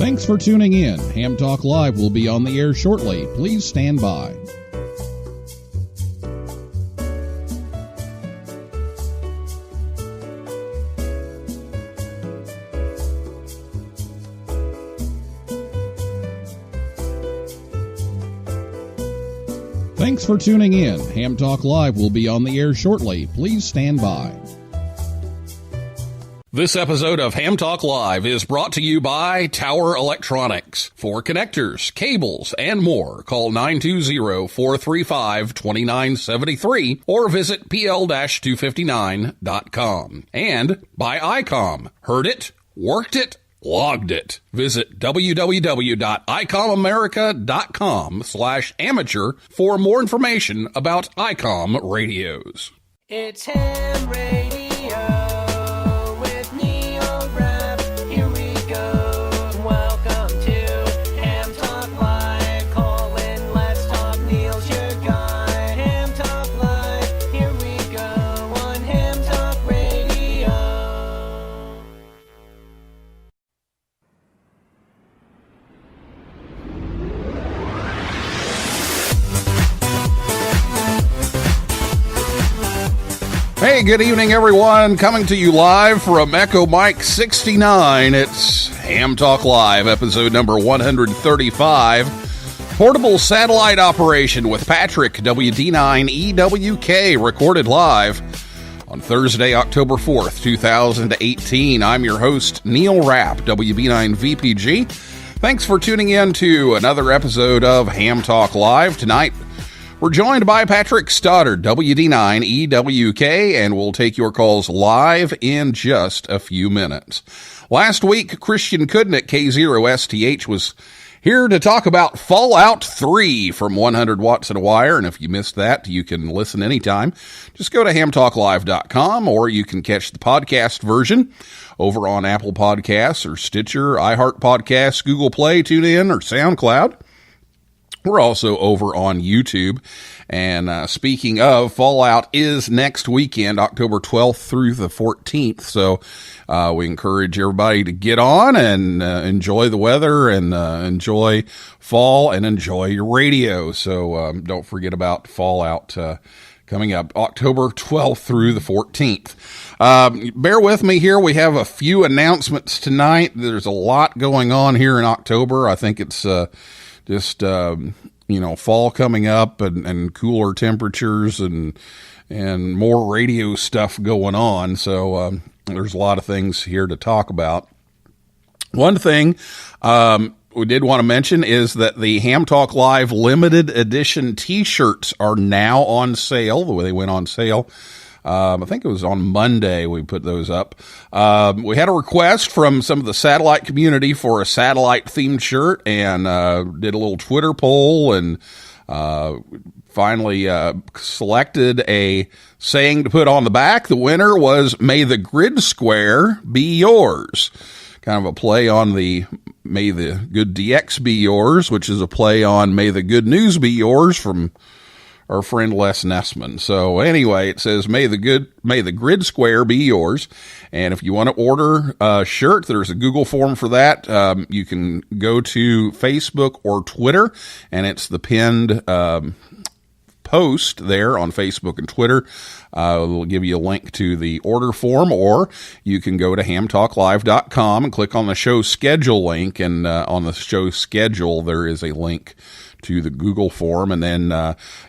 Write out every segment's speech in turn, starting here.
Thanks for tuning in. Ham Talk Live will be on the air shortly. Please stand by. Thanks for tuning in. Ham Talk Live will be on the air shortly. Please stand by. This episode of Ham Talk Live is brought to you by Tower Electronics. For connectors, cables, and more, call 920-435-2973 or visit pl-259.com. And by ICOM. Heard it, worked it, logged it. Visit www.icomamerica.com/amateur for more information about ICOM radios. It's Ham Radio with Neil Rapp. Here we go. Welcome to Ham Talk Live. Call in, let's talk. Neil's your guy. Ham Talk Live. Here we go on Ham Talk Radio. Hey, good evening, everyone. Coming to you live from Echo Mike 69. It's Ham Talk Live, episode number 135. Portable satellite operation with Patrick, WD9EWK, recorded live on Thursday, October 4th, 2018. I'm your host, Neil Rapp, WB9VPG. Thanks for tuning in to another episode of Ham Talk Live. Tonight, we're joined by Patrick Stoddard, WD9EWK, and we'll take your calls live in just a few minutes. Last week, Christian Kudnick, K0STH, was here to talk about Fallout 3 from 100 Watts and a Wire, and if you missed that, you can listen anytime. Just go to hamtalklive.com, or you can catch the podcast version over on Apple Podcasts or Stitcher, iHeart Podcasts, Google Play, TuneIn, or SoundCloud. We're also over on YouTube. And speaking of, Fallout is next weekend, October 12th through the 14th. So we encourage everybody to get on and enjoy the weather and enjoy fall and enjoy your radio. So don't forget about Fallout coming up October 12th through the 14th. Bear with me here. We have a few announcements tonight. There's a lot going on here in October. I think it's just fall coming up and cooler temperatures and more radio stuff going on. So there's a lot of things here to talk about. One thing we did want to mention is that the Ham Talk Live limited edition T-shirts are now on sale. They went on sale. I think it was on Monday we put those up. We had a request from some of the satellite community for a satellite-themed shirt and did a little Twitter poll and finally selected a saying to put on the back. The winner was, "May the grid square be yours." Kind of a play on the "May the good DX be yours," which is a play on "May the good news be yours" from our friend Les Nessman. So anyway, it says, may the grid square be yours. And if you want to order a shirt, there's a Google form for that. You can go to Facebook or Twitter, and it's the pinned post there on Facebook and Twitter. It'll give you a link to the order form, or you can go to hamtalklive.com and click on the show schedule link. And on the show schedule, there is a link to the Google form, and then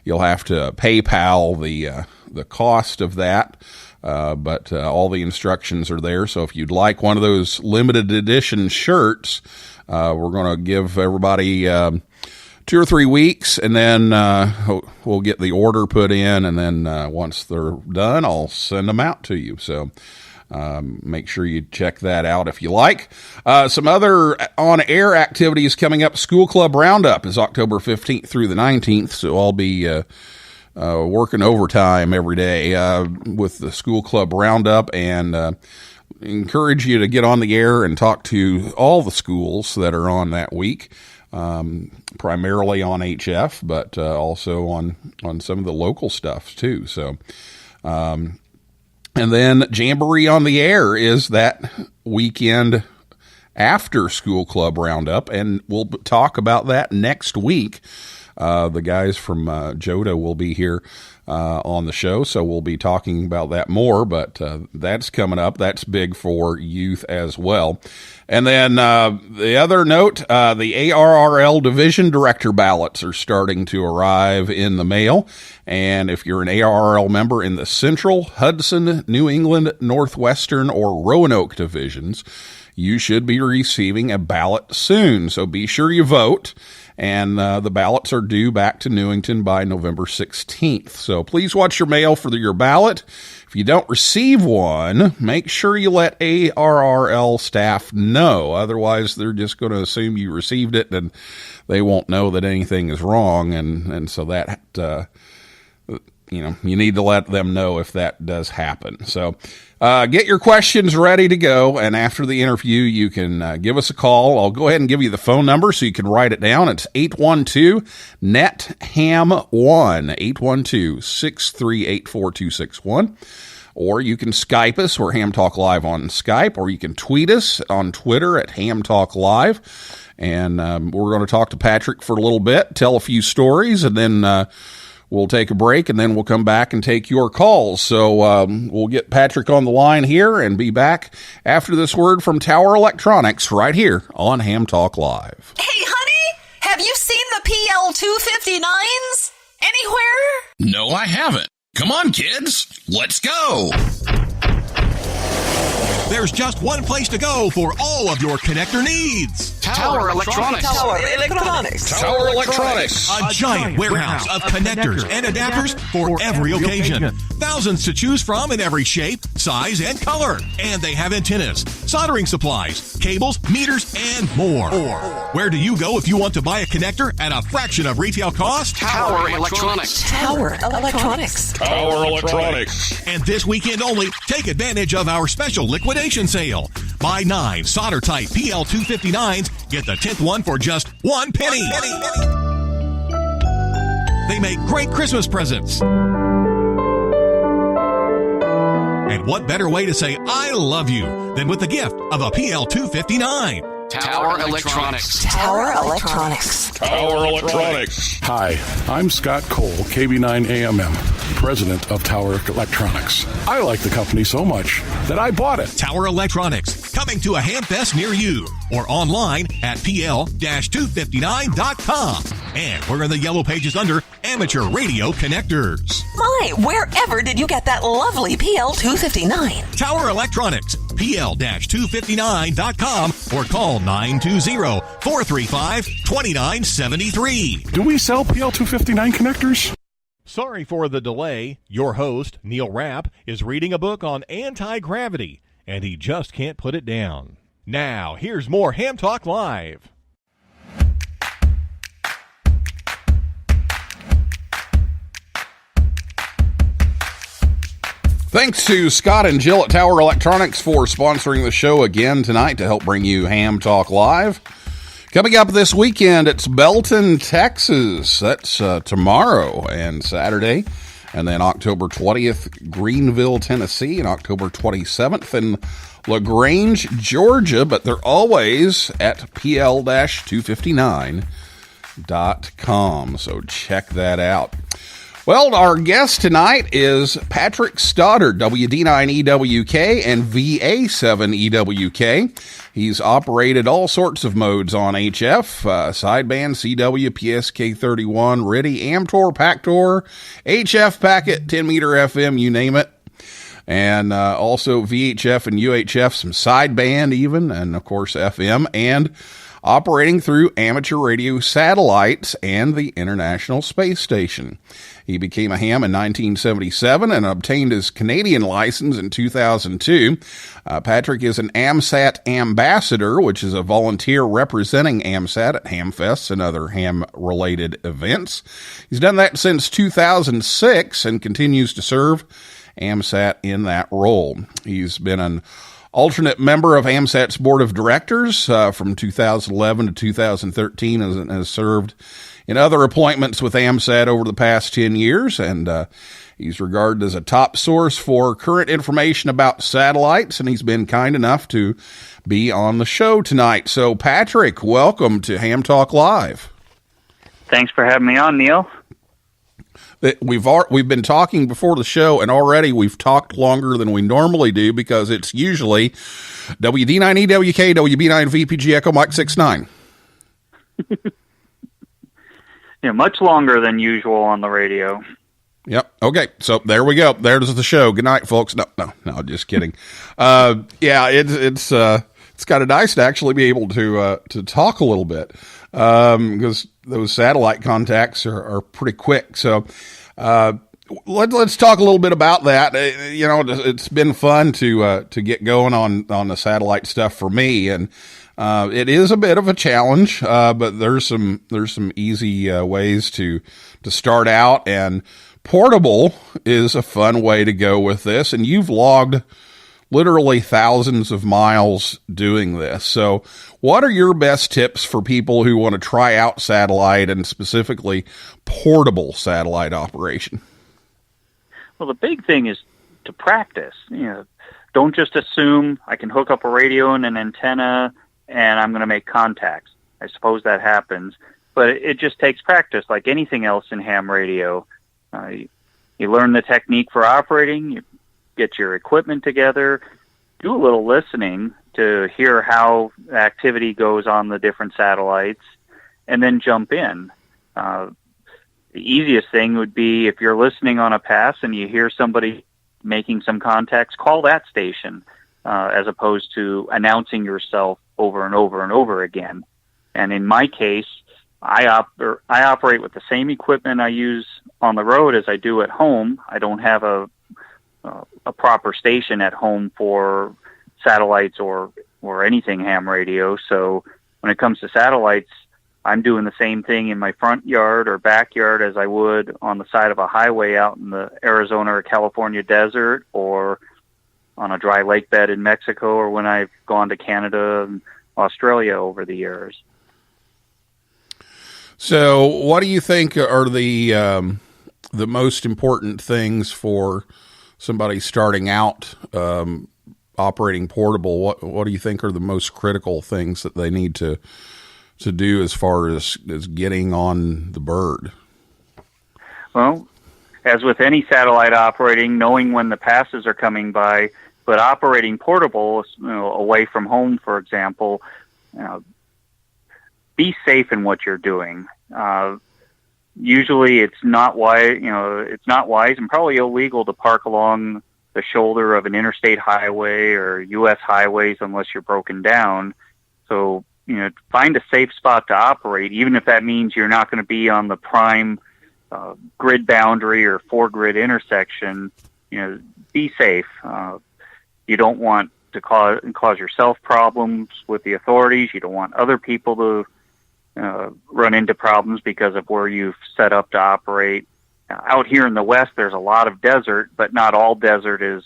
you'll have to PayPal the cost of that. But all the instructions are there. So if you'd like one of those limited edition shirts, we're going to give everybody 2 or 3 weeks, and then we'll get the order put in, and then once they're done, I'll send them out to you. So make sure you check that out if you like. Some other on-air activities coming up. School Club Roundup is October 15th through the 19th, so I'll be working overtime every day with the School Club Roundup, and encourage you to get on the air and talk to all the schools that are on that week, primarily on HF, but also on some of the local stuff too. So and then Jamboree on the Air is that weekend after school club roundup, and we'll talk about that next week. The guys from JODA will be here on the show, so we'll be talking about that more, but that's coming up. That's big for youth as well. And then the other note, the ARRL Division Director ballots are starting to arrive in the mail, and if you're an ARRL member in the Central, Hudson, New England, Northwestern, or Roanoke divisions, you should be receiving a ballot soon, so be sure you vote. And the ballots are due back to Newington by November 16th. So please watch your mail for your ballot. If you don't receive one, make sure you let ARRL staff know. Otherwise, they're just going to assume you received it, and they won't know that anything is wrong. And so that, you need to let them know if that does happen. So get your questions ready to go, and after the interview, you can give us a call. I'll go ahead and give you the phone number so you can write it down. It's 812-NET-HAM1, 812-638-4261. Or you can Skype us. We're Ham Talk Live on Skype, or you can tweet us on Twitter at Ham Talk Live. And we're going to talk to Patrick for a little bit, tell a few stories, and then we'll take a break, and then we'll come back and take your calls. So we'll get Patrick on the line here and be back after this word from Tower Electronics right here on Ham Talk Live. Hey, honey, have you seen the PL259s anywhere? No, I haven't. Come on, kids. Let's go. There's just one place to go for all of your connector needs. Tower Electronics. Tower Electronics. Tower Electronics. A giant warehouse of connectors and adapters for every occasion. Thousands to choose from in every shape, size, and color. And they have antennas, soldering supplies, cables, meters, and more. Where do you go if you want to buy a connector at a fraction of retail cost? Tower Electronics. Tower Electronics. Tower Electronics. And this weekend only, take advantage of our special liquidation sale. Buy 9 solder-type PL259s, get the 10th one for just 1 penny. They make great Christmas presents. And what better way to say I love you than with the gift of a PL259? Tower Electronics. Tower Electronics. Tower Electronics. Hi, I'm Scott Cole, KB9AMM, president of Tower Electronics. I like the company so much that I bought it. Tower Electronics, coming to a Hamfest near you, or online at pl-259.com. And we're in the yellow pages under Amateur Radio Connectors. My, wherever did you get that lovely PL259? Tower Electronics, pl-259.com, or call 920-435-2973. Do we sell PL259 connectors? Sorry for the delay. Your host, Neil Rapp, is reading a book on anti-gravity, and he just can't put it down. Now, here's more Ham Talk Live. Thanks to Scott and Jill at Tower Electronics for sponsoring the show again tonight to help bring you Ham Talk Live. Coming up this weekend, it's Belton, Texas. That's tomorrow and Saturday. And then October 20th, Greenville, Tennessee, and October 27th in LaGrange, Georgia. But they're always at pl-259.com. So check that out. Well, our guest tonight is Patrick Stoddard, WD9EWK and VA7EWK. He's operated all sorts of modes on HF, sideband, CW, PSK31, RIDI, Amtor, Pactor, HF packet, 10-meter FM, you name it. And also VHF and UHF, some sideband even, and of course FM, and operating through amateur radio satellites and the International Space Station. He became a ham in 1977 and obtained his Canadian license in 2002. Patrick is an AMSAT ambassador, which is a volunteer representing AMSAT at hamfests and other ham-related events. He's done that since 2006 and continues to serve AMSAT in that role. He's been an alternate member of AMSAT's board of directors from 2011 to 2013 and has served in other appointments with AMSAT over the past 10 years, and he's regarded as a top source for current information about satellites, and he's been kind enough to be on the show tonight. So, Patrick, welcome to Ham Talk Live. Thanks for having me on, Neil. We've been talking before the show, and already we've talked longer than we normally do because it's usually WD9EWK, WB9VPG, Echo Mike 69. Yeah, much longer than usual on the radio. Yep. Okay. So there we go. There's the show. Good night, folks. No, just kidding. Yeah, it's kind of nice to actually be able to talk a little bit, because those satellite contacts are pretty quick. So, let's talk a little bit about that. It's been fun to get going on the satellite stuff for me, and it is a bit of a challenge, but there's some easy ways to start out, and portable is a fun way to go with this. And you've logged literally thousands of miles doing this. So what are your best tips for people who want to try out satellite, and specifically portable satellite operation? Well, the big thing is to practice. Don't just assume I can hook up a radio and an antenna and I'm going to make contacts. I suppose that happens, but it just takes practice like anything else in ham radio. You learn the technique for operating, you get your equipment together, do a little listening to hear how activity goes on the different satellites, and then jump in. The easiest thing would be if you're listening on a pass and you hear somebody making some contacts, call that station, as opposed to announcing yourself over and over and over again. And in my case, I operate with the same equipment I use on the road as I do at home. I don't have a proper station at home for satellites or anything ham radio. So when it comes to satellites, I'm doing the same thing in my front yard or backyard as I would on the side of a highway out in the Arizona or California desert, or on a dry lake bed in Mexico, or when I've gone to Canada and Australia over the years. So what do you think are the most important things for somebody starting out operating portable? What do you think are the most critical things that they need to do as far as getting on the bird? Well, as with any satellite operating, knowing when the passes are coming by, but operating portable, away from home, for example, be safe in what you're doing. Usually it's not wise, and probably illegal to park along the shoulder of an interstate highway or U.S. highways unless you're broken down. So, find a safe spot to operate, even if that means you're not going to be on the prime grid boundary or four-grid intersection. Be safe. You don't want to cause yourself problems with the authorities. You don't want other people to run into problems because of where you've set up to operate. Out here in the West, there's a lot of desert, but not all desert is,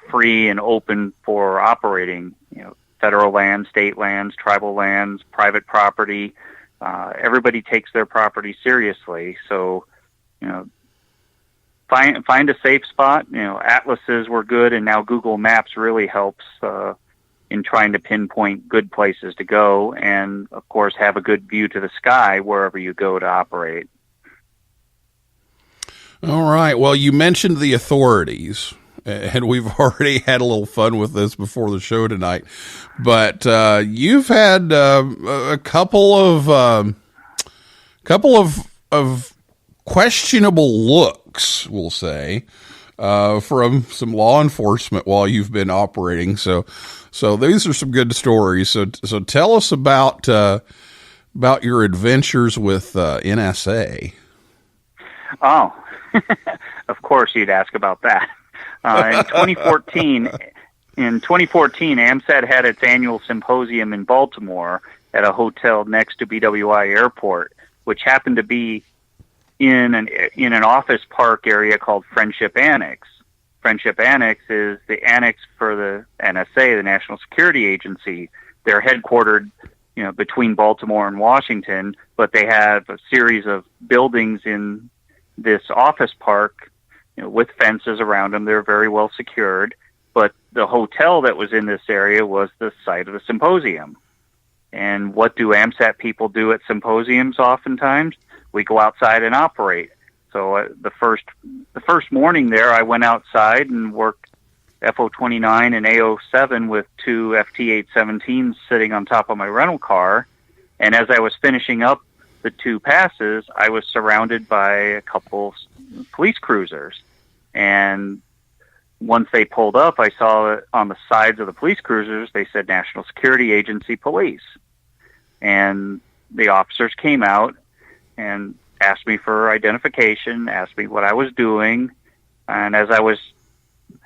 free and open for operating. Federal lands, state lands, tribal lands, private property. Everybody takes their property seriously. So, find a safe spot. Atlases were good, and now Google Maps really helps in trying to pinpoint good places to go, and of course have a good view to the sky wherever you go to operate. All right. Well, you mentioned the authorities, and we've already had a little fun with this before the show tonight, but you've had a couple of questionable looks, we'll say, from some law enforcement while you've been operating. So these are some good stories. So tell us about your adventures with NSA. Oh, of course you'd ask about that. In 2014, AMSAT had its annual symposium in Baltimore at a hotel next to BWI Airport, which happened to be in an office park area called Friendship Annex. Friendship Annex is the annex for the NSA, the National Security Agency. They're headquartered between Baltimore and Washington, but they have a series of buildings in this office park, with fences around them. They're very well secured, but the hotel that was in this area was the site of the symposium. And what do AMSAT people do at symposiums oftentimes? We go outside and operate. So the first morning there, I went outside and worked FO29 and AO7 with two FT817s sitting on top of my rental car. And as I was finishing up the two passes, I was surrounded by a couple police cruisers. And once they pulled up, I saw on the sides of the police cruisers, they said National Security Agency Police. And the officers came out and asked me for identification, asked me what I was doing. And as I was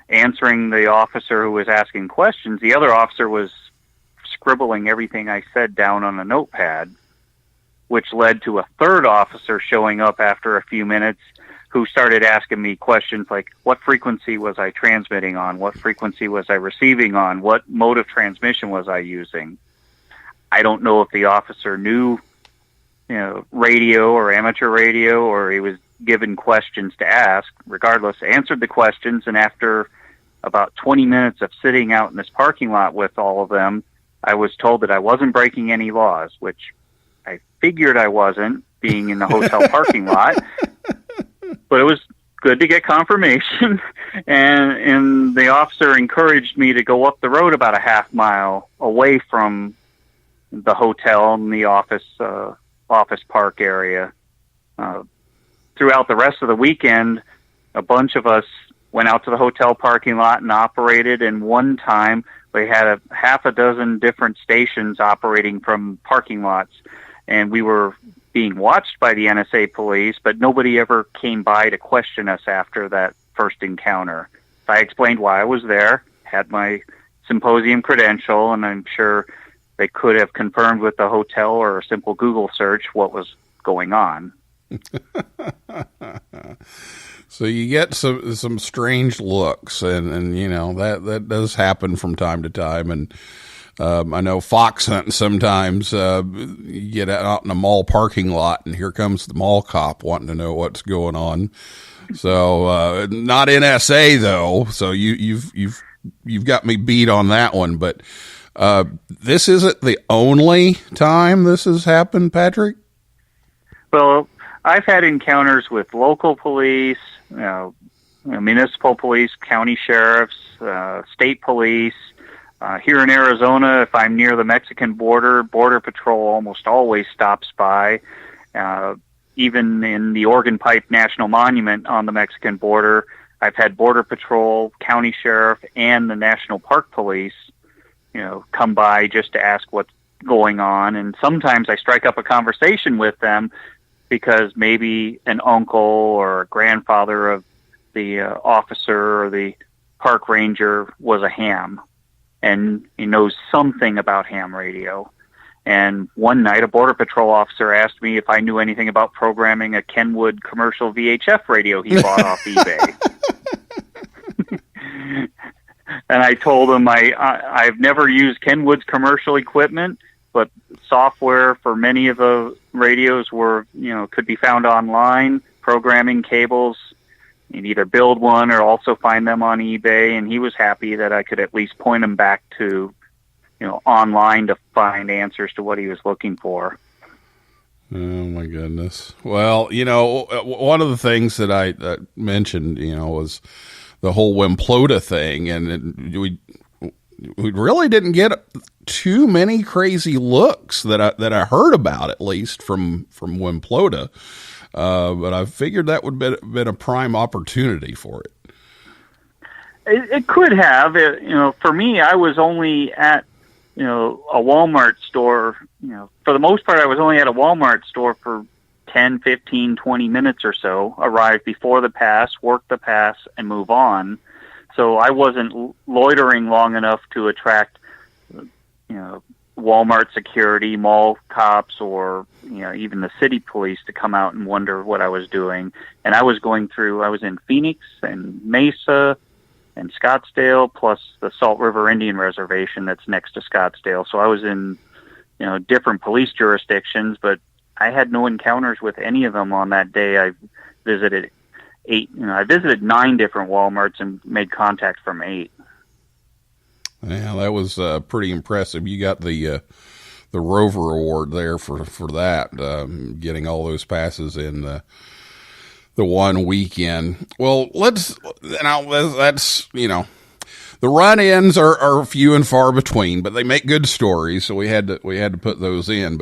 answering the officer who was asking questions, the other officer was scribbling everything I said down on a notepad, which led to a third officer showing up after a few minutes who started asking me questions like, what frequency was I transmitting on? What frequency was I receiving on? What mode of transmission was I using? I don't know if the officer knew, radio or amateur radio, or he was given questions to ask. Regardless, answered the questions, and after about 20 minutes of sitting out in this parking lot with all of them, I was told that I wasn't breaking any laws, which I figured I wasn't, being in the hotel parking lot. But it was good to get confirmation, and the officer encouraged me to go up the road about a half mile away from the hotel and the office park area. Throughout the rest of the weekend, a bunch of us went out to the hotel parking lot and operated, and one time we had a half a dozen different stations operating from parking lots, and we were being watched by the NSA police, but nobody ever came by to question us after that first encounter. I explained why I was there, had my symposium credential, and I'm sure they could have confirmed with the hotel or a simple Google search what was going on. So you get some strange looks, and that does happen from time to time. And I know fox hunting sometimes. You get out in a mall parking lot, and here comes the mall cop wanting to know what's going on. So not NSA though. So you've got me beat on that one. But this isn't the only time this has happened, Patrick. Well, I've had encounters with local police, municipal police, county sheriffs, state police. Here in Arizona, if I'm near the Mexican border, Border Patrol almost always stops by. Even in the Organ Pipe National Monument on the Mexican border, I've had Border Patrol, county sheriff, and the National Park Police, come by just to ask what's going on. And sometimes I strike up a conversation with them because maybe an uncle or a grandfather of the officer or the park ranger was a ham, and he knows something about ham radio. And one night, a Border Patrol officer asked me if I knew anything about programming a Kenwood commercial VHF radio he bought off eBay. And I told him I've never used Kenwood's commercial equipment, but software for many of the radios could be found online, programming cables. You'd either build one or also find them on eBay, and he was happy that I could at least point him back to, online to find answers to what he was looking for. Oh my goodness. Well, one of the things that I mentioned, was the whole Wimplota thing, and we really didn't get too many crazy looks that I heard about, at least from Wimplota. But I figured that would have been a prime opportunity for it. It could have. For me, I was only at, a Walmart store. For the most part, I was only at a Walmart store for 10, 15, 20 minutes or so, arrive before the pass, work the pass, and move on. So I wasn't loitering long enough to attract, Walmart security, mall cops, or, even the city police to come out and wonder what I was doing. And I was in Phoenix and Mesa and Scottsdale, plus the Salt River Indian Reservation that's next to Scottsdale. So I was in, different police jurisdictions, but I had no encounters with any of them on that day. I visited 9 different Walmarts and made contact from 8. Yeah, that was pretty impressive. You got the Rover Award there for that, getting all those passes in the one weekend. Well, that's the run-ins are few and far between, but they make good stories, so we had to put those in.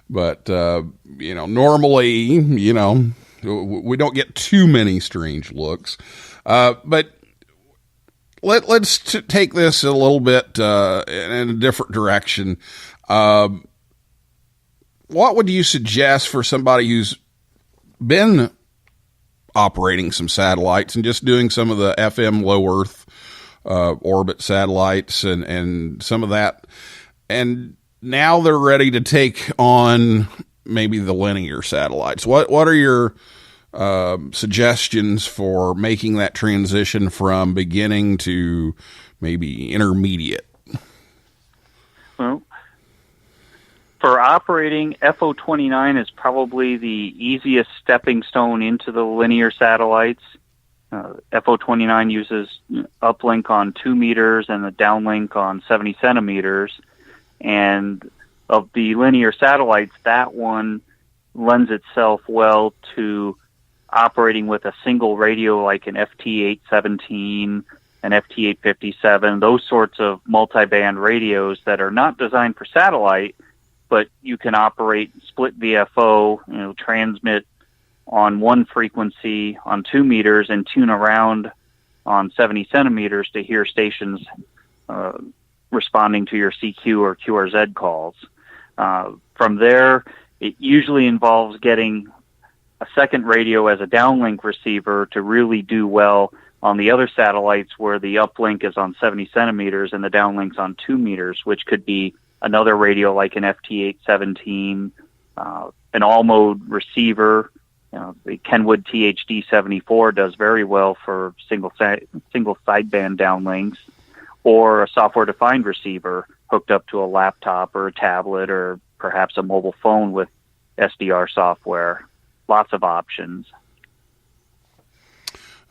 But normally, we don't get too many strange looks. But let's take this a little bit in a different direction. What would you suggest for somebody who's been operating some satellites and just doing some of the FM low Earth orbit satellites and some of that, and now they're ready to take on maybe the linear satellites? What are your suggestions for making that transition from beginning to maybe intermediate? Well, for operating, FO-29 is probably the easiest stepping stone into the linear satellites. FO-29 uses uplink on 2 meters and the downlink on 70 centimeters. And of the linear satellites, that one lends itself well to operating with a single radio like an FT-817, an FT-857, those sorts of multiband radios that are not designed for satellite, but you can operate split VFO, transmit on one frequency on 2 meters and tune around on 70 centimeters to hear stations responding to your CQ or QRZ calls. From there, it usually involves getting a second radio as a downlink receiver to really do well on the other satellites where the uplink is on 70 centimeters and the downlink's on 2 meters, which could be another radio like an FT-817, an all-mode receiver. The Kenwood THD-74 does very well for single sideband downlinks, or a software-defined receiver hooked up to a laptop or a tablet or perhaps a mobile phone with SDR software. Lots of options.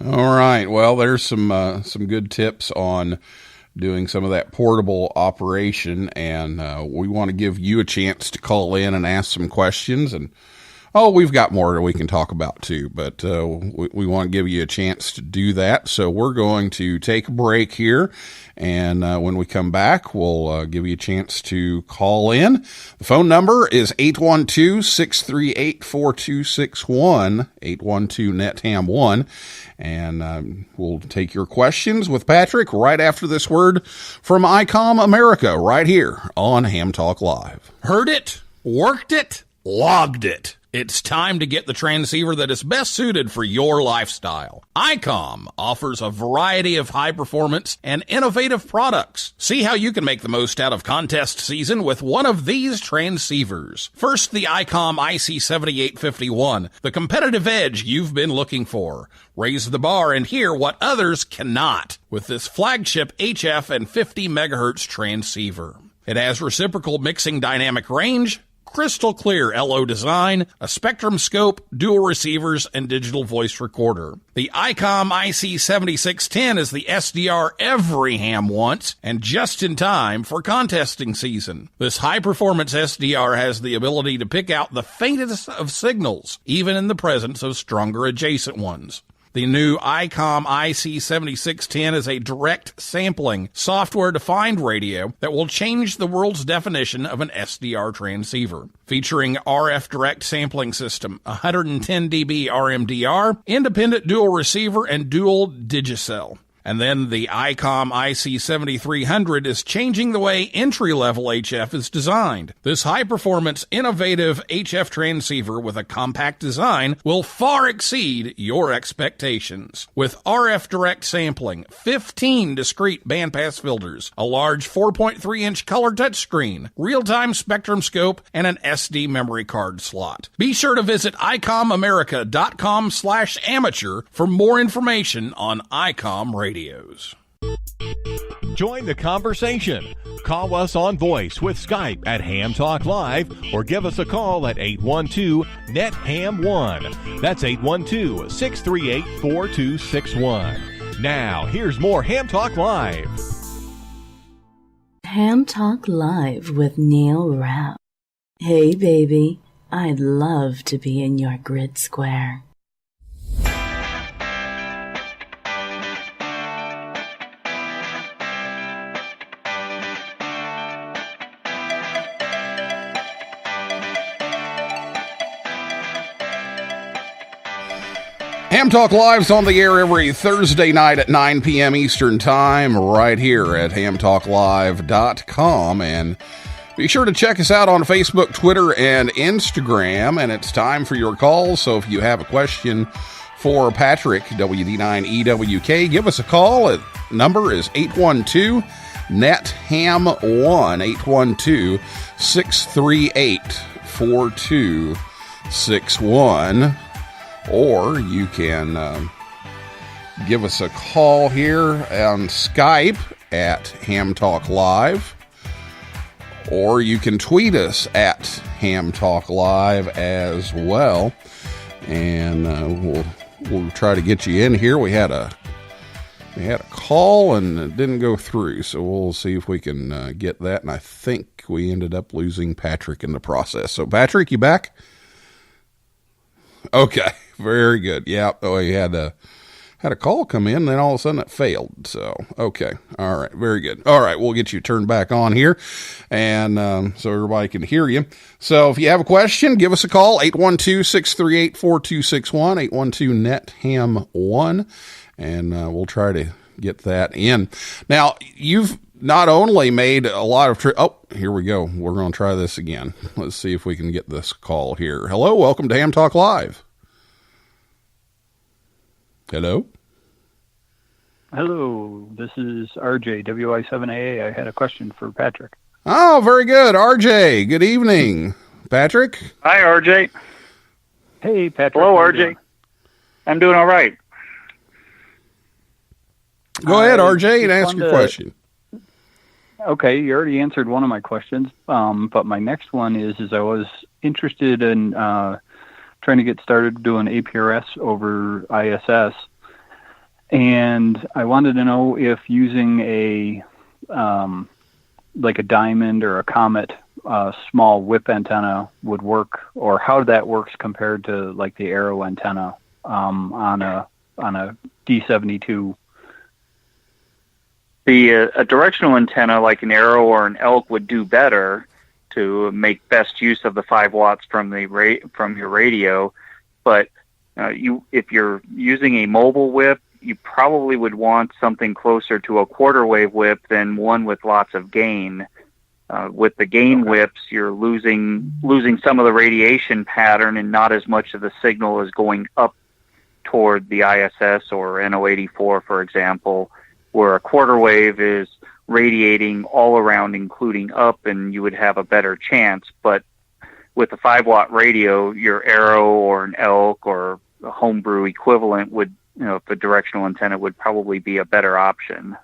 All right. Well, there's some good tips on doing some of that portable operation, and we want to give you a chance to call in and ask some questions. And we've got more that we can talk about too, but we want to give you a chance to do that. So we're going to take a break here, and when we come back, we'll give you a chance to call in. The phone number is 812-638-4261, 812-NET-HAM1, and we'll take your questions with Patrick right after this word from ICOM America right here on Ham Talk Live. Heard it, worked it, logged it. It's time to get the transceiver that is best suited for your lifestyle. ICOM offers a variety of high-performance and innovative products. See how you can make the most out of contest season with one of these transceivers. First, the ICOM IC7851, the competitive edge you've been looking for. Raise the bar and hear what others cannot with this flagship HF and 50 megahertz transceiver. It has reciprocal mixing dynamic range, crystal clear LO design, a spectrum scope, dual receivers, and digital voice recorder. The ICOM IC7610 is the SDR every ham wants, and just in time for contesting season. This high-performance SDR has the ability to pick out the faintest of signals, even in the presence of stronger adjacent ones. The new ICOM IC7610 is a direct sampling, software-defined radio that will change the world's definition of an SDR transceiver. Featuring RF direct sampling system, 110 dB RMDR, independent dual receiver, and dual Digicel. And then the ICOM IC7300 is changing the way entry-level HF is designed. This high-performance, innovative HF transceiver with a compact design will far exceed your expectations. With RF direct sampling, 15 discrete bandpass filters, a large 4.3-inch color touchscreen, real-time spectrum scope, and an SD memory card slot. Be sure to visit ICOMAmerica.com/amateur for more information on ICOM radios. Join the conversation. Call us on voice with Skype at Ham Talk Live or give us a call at 812-NET-HAM1. That's 812-638-4261. Now, here's more Ham Talk Live. Ham Talk Live with Neil Rapp. Hey, baby, I'd love to be in your grid square. Ham Talk Live's on the air every Thursday night at 9 p.m. Eastern Time, right here at hamtalklive.com. And be sure to check us out on Facebook, Twitter, and Instagram. And it's time for your calls. So if you have a question for Patrick, WD9EWK, give us a call. Number is 812-NET-HAM1, 812-638-4261. Or you can give us a call here on Skype at Ham Talk Live. Or you can tweet us at Ham Talk Live as well. And we'll try to get you in here. We had a call and it didn't go through. So we'll see if we can get that. And I think we ended up losing Patrick in the process. So Patrick, you back? Okay. Very good. Yeah. Oh, he had a call come in, and then all of a sudden it failed. So, okay. All right. Very good. All right. We'll get you turned back on here, and so everybody can hear you. So if you have a question, give us a call, 812-638-4261, 812-NET-HAM1, and we'll try to get that in. Now, you've not only made a lot of... Oh, here we go. We're going to try this again. Let's see if we can get this call here. Hello. Welcome to Ham Talk Live. Hello? Hello, this is RJ, WI7AA. I had a question for Patrick. Oh, very good. RJ, good evening. Patrick? Hi, RJ. Hey, Patrick. Hello, RJ. I'm doing all right. Go ahead, RJ, and ask your question. Okay, you already answered one of my questions, but my next one is I was interested in trying to get started doing APRS over ISS, and I wanted to know if using a like a diamond or a comet small whip antenna would work, or how that works compared to like the arrow antenna on a D72. A directional antenna like an arrow or an elk would do better to make best use of the 5 watts from your radio, but if you're using a mobile whip, you probably would want something closer to a quarter wave whip than one with lots of gain. With the gain whips, you're losing some of the radiation pattern, and not as much of the signal is going up toward the ISS or NO84, for example, where a quarter wave is radiating all around, including up, and you would have a better chance. But with a 5-watt radio, your arrow or an elk or a homebrew equivalent would, if a directional antenna would probably be a better option.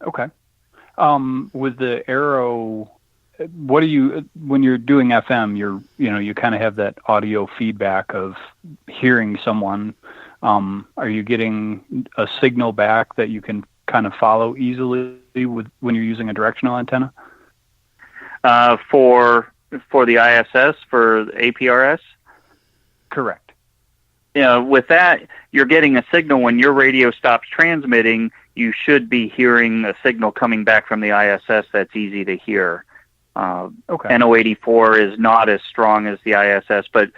Okay. With the arrow, what do you, when you're doing FM, you kind of have that audio feedback of hearing someone. Are you getting a signal back that you can kind of follow easily when you're using a directional antenna? For the ISS, for APRS? Correct. With that, you're getting a signal when your radio stops transmitting. You should be hearing a signal coming back from the ISS that's easy to hear. Okay. NO84 is not as strong as the ISS, but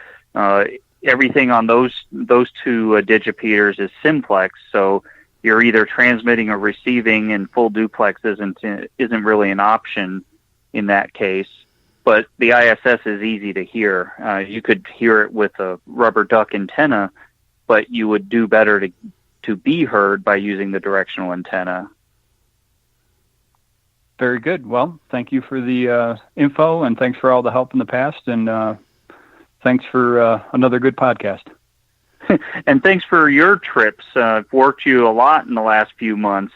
everything on those two digipeters is simplex, so you're either transmitting or receiving, and full duplex isn't really an option in that case. But the ISS is easy to hear. You could hear it with a rubber duck antenna, but you would do better to be heard by using the directional antenna. Very good. Well, thank you for the info, and thanks for all the help in the past, and thanks for another good podcast. And thanks for your trips. I've worked you a lot in the last few months.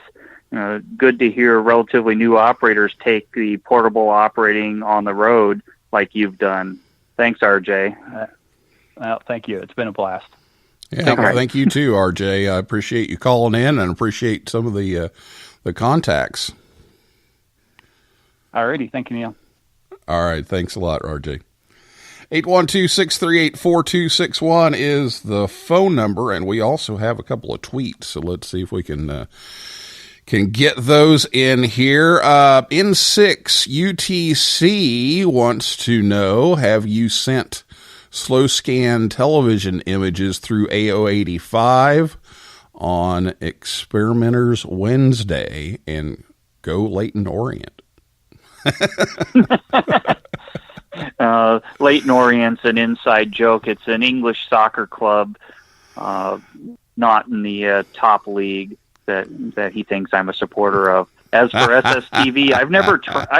good to hear relatively new operators take the portable operating on the road like you've done. Thanks, RJ. Well, thank you. It's been a blast. Yeah, well, thank you too, RJ. I appreciate you calling in and appreciate some of the contacts. Alrighty. Thank you, Neil. All right. Thanks a lot, RJ. 812-638-4261 is the phone number, and we also have a couple of tweets. So let's see if we can get those in here. N6 UTC wants to know, have you sent slow scan television images through AO85 on Experimenters Wednesday, and go Leyton Orient? Leyton Orient's an inside joke. It's an English soccer club, not in the top league that he thinks I'm a supporter of. As for SSTV, I've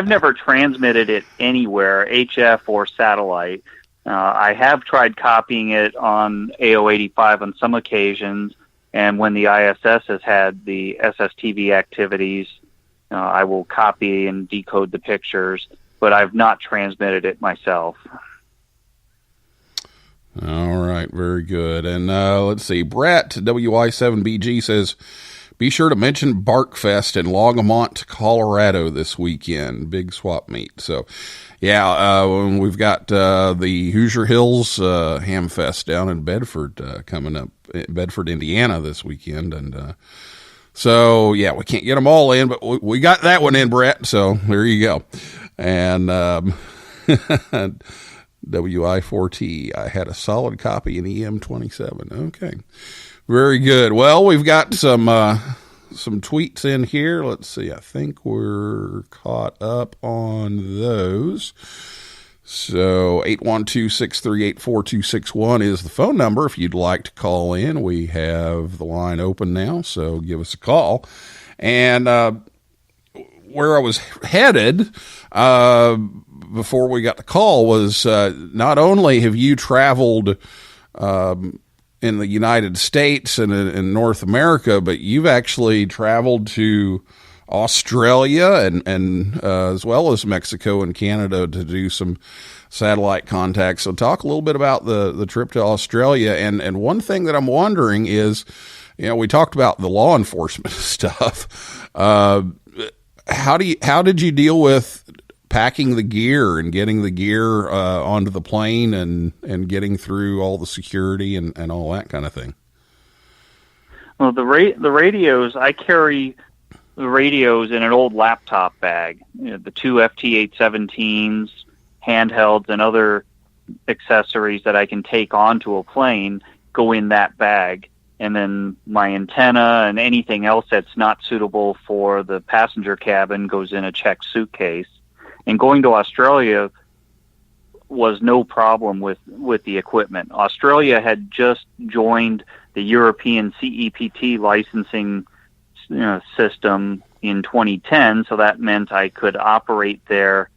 never transmitted it anywhere, HF or satellite. I have tried copying it on AO85 on some occasions, and when the ISS has had the SSTV activities, I will copy and decode the pictures, but I've not transmitted it myself. All right, very good. And let's see, Brett, WI7BG says, be sure to mention BarkFest in Longmont, Colorado this weekend. Big swap meet. So, yeah, we've got the Hoosier Hills Ham Fest down in Bedford coming up, Bedford, Indiana this weekend. And so, yeah, we can't get them all in, but we got that one in, Brett. So there you go. And WI4T, I had a solid copy in EM27. Okay. Very good. Well, we've got some tweets in here. Let's see. I think we're caught up on those. So 812-638-4261 is the phone number if you'd like to call in. We have the line open now, so give us a call. And where I was headed before we got the call was not only have you traveled in the United States and in North America, but you've actually traveled to Australia and as well as Mexico and Canada to do some satellite contacts. So talk a little bit about the trip to Australia. And one thing that I'm wondering is, we talked about the law enforcement stuff. How did you deal with packing the gear and getting the gear onto the plane and getting through all the security and all that kind of thing? Well, the radios, I carry the radios in an old laptop bag. The two FT817s, handhelds, and other accessories that I can take onto a plane go in that bag. And then my antenna and anything else that's not suitable for the passenger cabin goes in a checked suitcase. And going to Australia was no problem with the equipment. Australia had just joined the European CEPT licensing system in 2010, so that meant I could operate there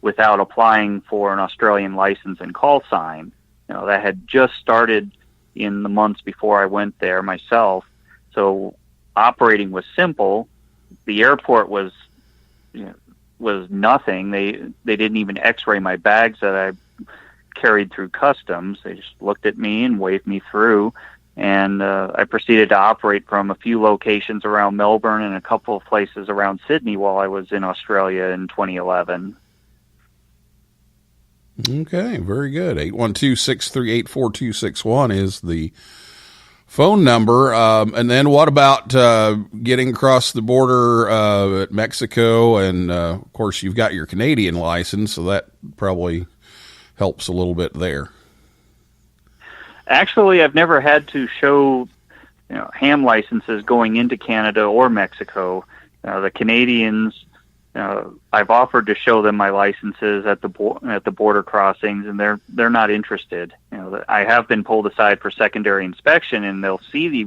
without applying for an Australian license and call sign. That had just started in the months before I went there myself, so operating was simple. The airport was nothing. They didn't even x-ray my bags that I carried through customs. They just looked at me and waved me through, and I proceeded to operate from a few locations around Melbourne and a couple of places around Sydney while I was in Australia in 2011. Okay, very good. 812-638-4261 is the phone number. And then what about getting across the border at Mexico? And, of course, you've got your Canadian license, so that probably helps a little bit there. Actually, I've never had to show ham licenses going into Canada or Mexico. The Canadians, I've offered to show them my licenses at the border crossings, and they're not interested. I have been pulled aside for secondary inspection, and they'll see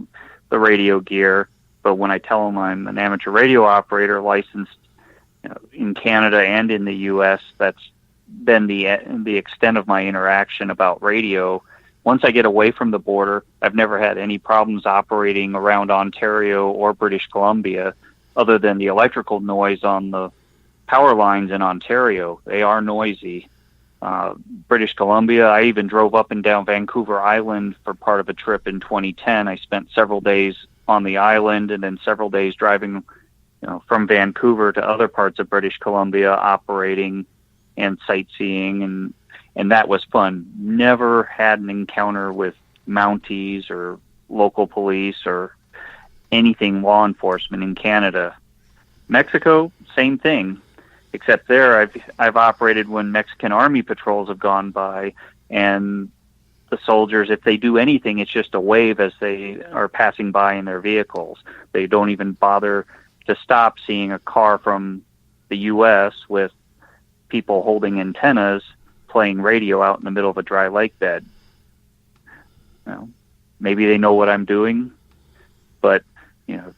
the radio gear. But when I tell them I'm an amateur radio operator licensed in Canada and in the U.S., that's been the extent of my interaction about radio. Once I get away from the border, I've never had any problems operating around Ontario or British Columbia. other than the electrical noise on the power lines in Ontario. They are noisy. British Columbia, I even drove up and down Vancouver Island for part of a trip in 2010. I spent several days on the island and then several days driving from Vancouver to other parts of British Columbia, operating and sightseeing, and that was fun. Never had an encounter with Mounties or local police or anything law enforcement in Canada. Mexico, same thing, except there I've operated when Mexican Army patrols have gone by, and the soldiers, if they do anything, it's just a wave as they are passing by in their vehicles. They don't even bother to stop, seeing a car from the U.S. with people holding antennas playing radio out in the middle of a dry lake bed. Maybe they know what I'm doing, but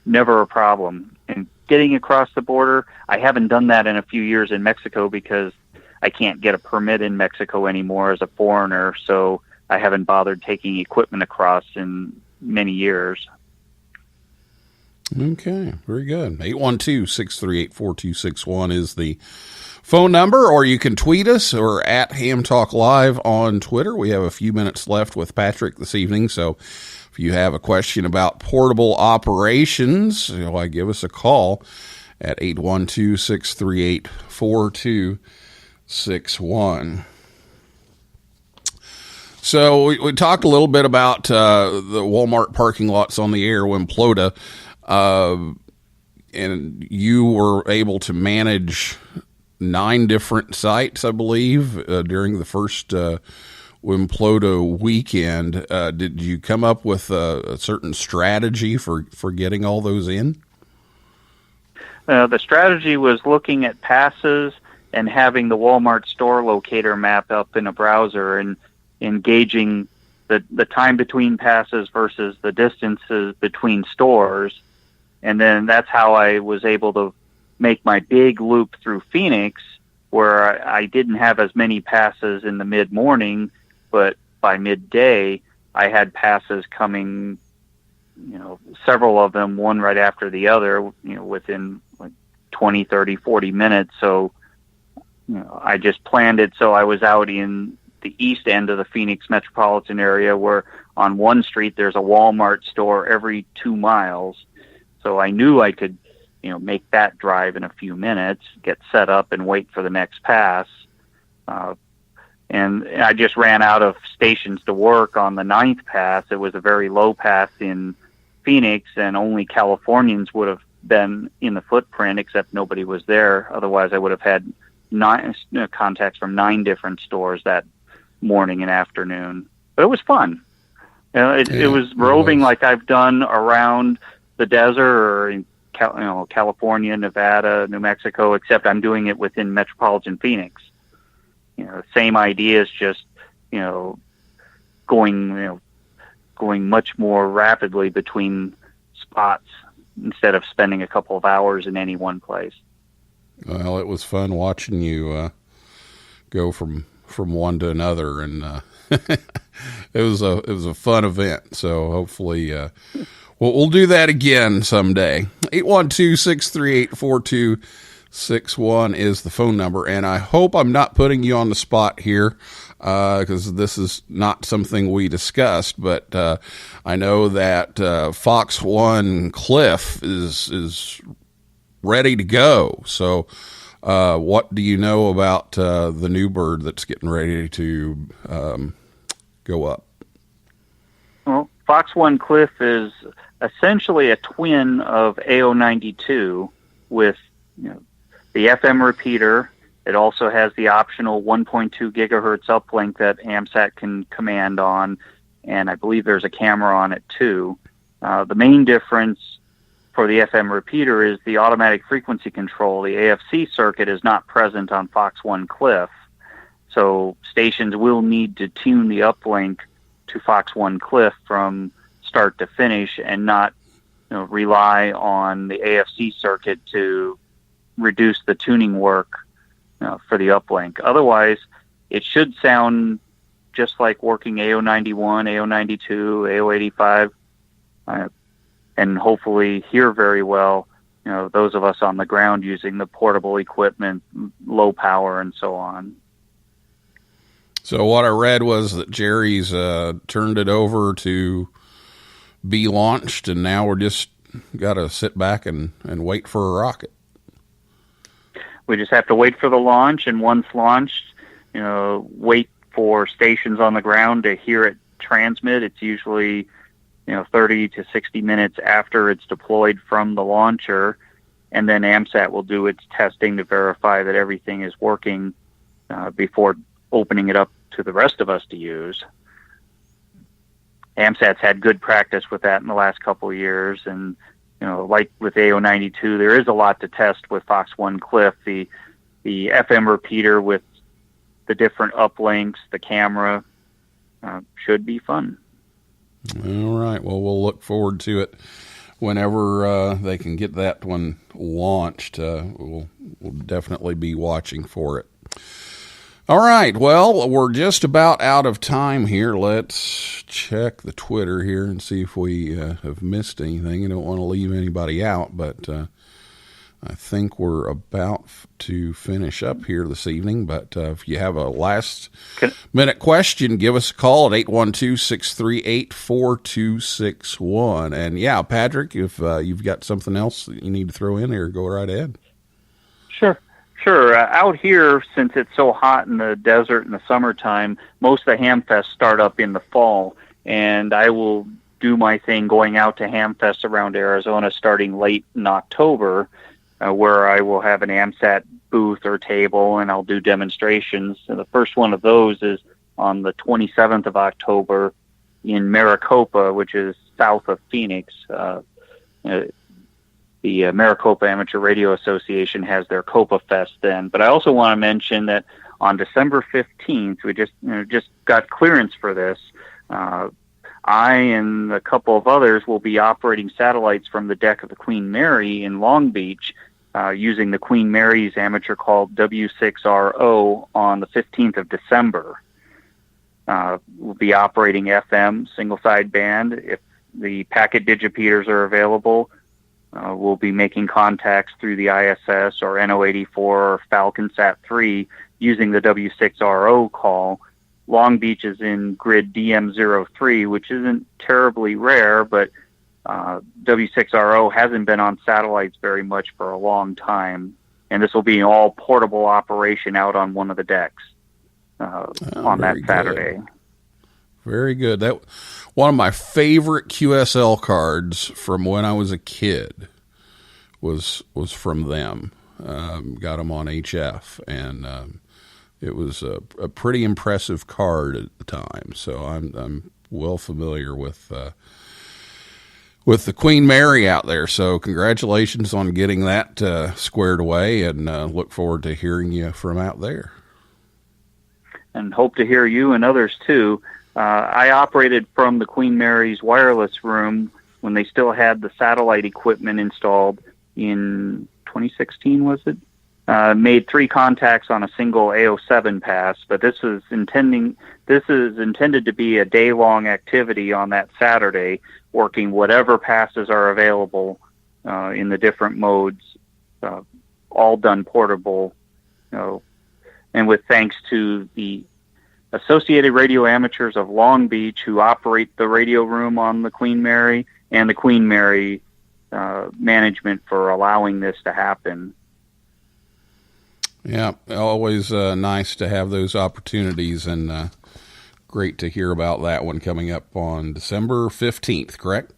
never a problem. And getting across the border, I haven't done that in a few years in Mexico because I can't get a permit in Mexico anymore as a foreigner, so I haven't bothered taking equipment across in many years. Okay, very good. 812-638-4261 is the phone number, or you can tweet us or at hamtalklive on Twitter. We have a few minutes left with Patrick this evening, so if you have a question about portable operations, give us a call at 812-638-4261. So we talked a little bit about the Walmart parking lots on the air when Plota, and you were able to manage 9 different sites, I believe, during the first Wimplota weekend. Did you come up with a certain strategy for getting all those in? The strategy was looking at passes and having the Walmart store locator map up in a browser and engaging the time between passes versus the distances between stores. And then that's how I was able to make my big loop through Phoenix, where I didn't have as many passes in the mid-morning, but by midday I had passes coming, several of them, one right after the other, within like 20, 30, 40 minutes. So, I just planned it so I was out in the east end of the Phoenix metropolitan area, where on one street there's a Walmart store every 2 miles. So I knew I could, make that drive in a few minutes, get set up and wait for the next pass. And I just ran out of stations to work on the 9th pass. It was a very low pass in Phoenix, and only Californians would have been in the footprint, except nobody was there. Otherwise, I would have had 9 contacts from 9 different stores that morning and afternoon. But it was fun. It was roving like I've done around the desert or in California, Nevada, New Mexico, except I'm doing it within metropolitan Phoenix. Same ideas, just going much more rapidly between spots instead of spending a couple of hours in any one place. Well, it was fun watching you go from one to another, and it was a fun event. So hopefully, we'll do that again someday. 812-638-4261 is the phone number, and I hope I'm not putting you on the spot here, because this is not something we discussed, but I know that Fox One Cliff is ready to go. So what do you know about the new bird that's getting ready to go up? Well, Fox One Cliff is essentially a twin of AO92 with the FM repeater. It also has the optional 1.2 gigahertz uplink that AMSAT can command on, and I believe there's a camera on it too. The main difference for the FM repeater is the automatic frequency control. The AFC circuit is not present on Fox One Cliff, so stations will need to tune the uplink to Fox One Cliff from start to finish and not rely on the AFC circuit to reduce the tuning work for the uplink. Otherwise, it should sound just like working AO91, AO92, AO85, and hopefully hear very well, those of us on the ground using the portable equipment, low power, and so on. So what I read was that Jerry's turned it over to be launched, and now we're just got to sit back and wait for a rocket. We just have to wait for the launch, and once launched, wait for stations on the ground to hear it transmit. It's usually 30 to 60 minutes after it's deployed from the launcher, and then AMSAT will do its testing to verify that everything is working before opening it up to the rest of us to use. AMSAT's had good practice with that in the last couple of years, and like with AO92, there is a lot to test with Fox 1 Cliff, the FM repeater with the different uplinks, the camera. Should be fun. All right. Well, we'll look forward to it whenever they can get that one launched. We'll definitely be watching for it. All right. Well, we're just about out of time here. Let's check the Twitter here and see if we have missed anything. I don't want to leave anybody out, but I think we're about to finish up here this evening. But if you have a last-minute question, give us a call at 812-638-4261. And, yeah, Patrick, if you've got something else that you need to throw in here, go right ahead. Sure. Out here, since it's so hot in the desert in the summertime, most of the Hamfests start up in the fall, and I will do my thing going out to Hamfests around Arizona starting late in October, where I will have an AMSAT booth or table, and I'll do demonstrations. And the first one of those is on the 27th of October in Maricopa, which is south of Phoenix. The Maricopa Amateur Radio Association has their Copa Fest then. But I also want to mention that on December 15th, we just got clearance for this. I and a couple of others will be operating satellites from the deck of the Queen Mary in Long Beach using the Queen Mary's amateur called W6RO on the 15th of December. We'll be operating FM, single sideband. If the packet digipeaters are available, we'll be making contacts through the ISS or NO84 or FalconSat 3 using the W6RO call. Long Beach is in grid DM03, which isn't terribly rare, but W6RO hasn't been on satellites very much for a long time. And this will be an all portable operation out on one of the decks on that Saturday. Good. Very good. That one of my favorite QSL cards from when I was a kid was from them. Got them on HF, and it was a pretty impressive card at the time. So I'm well familiar with the Queen Mary out there. So congratulations on getting that squared away, and look forward to hearing you from out there. And hope to hear you and others too. I operated from the Queen Mary's wireless room when they still had the satellite equipment installed in 2016, was it? Made 3 contacts on a single AO7 pass, but this is intended to be a day-long activity on that Saturday, working whatever passes are available in the different modes, all done portable, and with thanks to the Associated Radio Amateurs of Long Beach, who operate the radio room on the Queen Mary, and the Queen Mary management for allowing this to happen. Yeah, always nice to have those opportunities, and great to hear about that one coming up on December 15th, correct?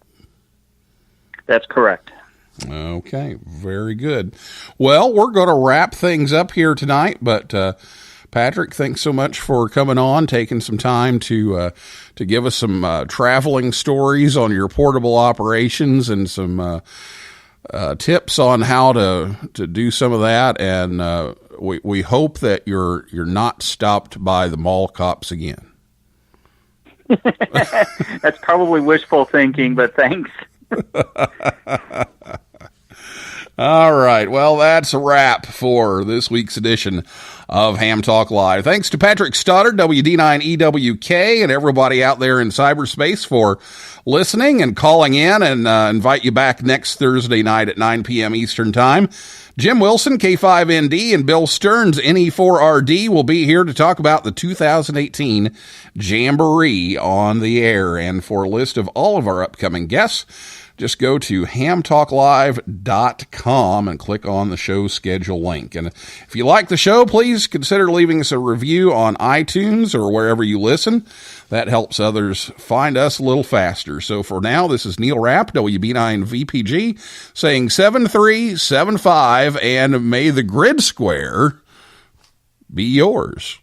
That's correct. Okay, very good. Well, we're going to wrap things up here tonight, but Patrick, thanks so much for coming on, taking some time to give us some traveling stories on your portable operations and some tips on how to do some of that. And we hope that you're not stopped by the mall cops again. That's probably wishful thinking, but thanks. All right. Well, that's a wrap for this week's edition of Ham Talk Live. Thanks to Patrick Stoddard, WD9EWK, and everybody out there in cyberspace for listening and calling in, and invite you back next Thursday night at 9 p.m. Eastern Time. Jim Wilson, K5ND, and Bill Stearns, NE4RD, will be here to talk about the 2018 Jamboree on the air. And for a list of all of our upcoming guests, just go to hamtalklive.com and click on the show schedule link. And if you like the show, please consider leaving us a review on iTunes or wherever you listen. That helps others find us a little faster. So for now, this is Neil Rapp, WB9VPG, saying 7375, and may the grid square be yours.